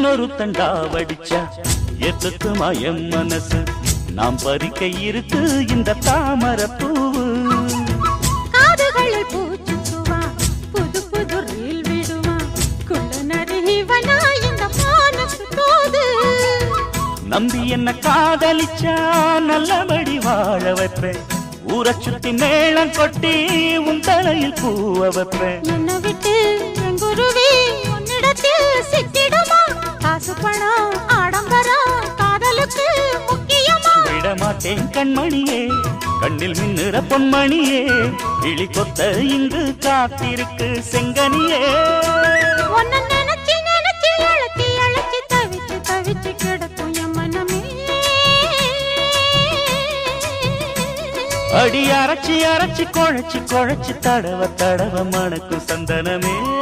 இன்னொரு தண்டா வடிச்சா எத்துக்குமா என் மனசு நாம் பறிக்க இருக்கு இந்த தாமரை பூவு காதுகளில் பூச்சுக்குவா புது புது ரீல் விடுவா குள்ள நரிவனா இந்த மானத்து தோது நம்பி என்ன காதலிச்சா நல்லபடி வாழ வைப்பேன் ஊரை சுத்தி மேளம் கொட்டி உன் தலையில் பூவ வைப்பேன் என்ன விட்டு என் குருவி உன்னிடத்தில் சிக்கிடுமா காசு பணம் ஆடம்பரம் காதலுக்கு முக்கியமா விடமாட்டேன் கண்மணியே கண்ணில் மின்னுற பொன்மணியே இழி கொத்த இங்கு காத்திருக்கு செங்கனியே உன்னை நினைச்சு நினைச்சு அழைச்சி அழைச்சி தவிச்சு தவிச்சு கிடக்கும் என் மனமே அடி அரைச்சி அரைச்சி குழைச்சி குழைச்சி தடவ தடவ மணக்கும் சந்தனமே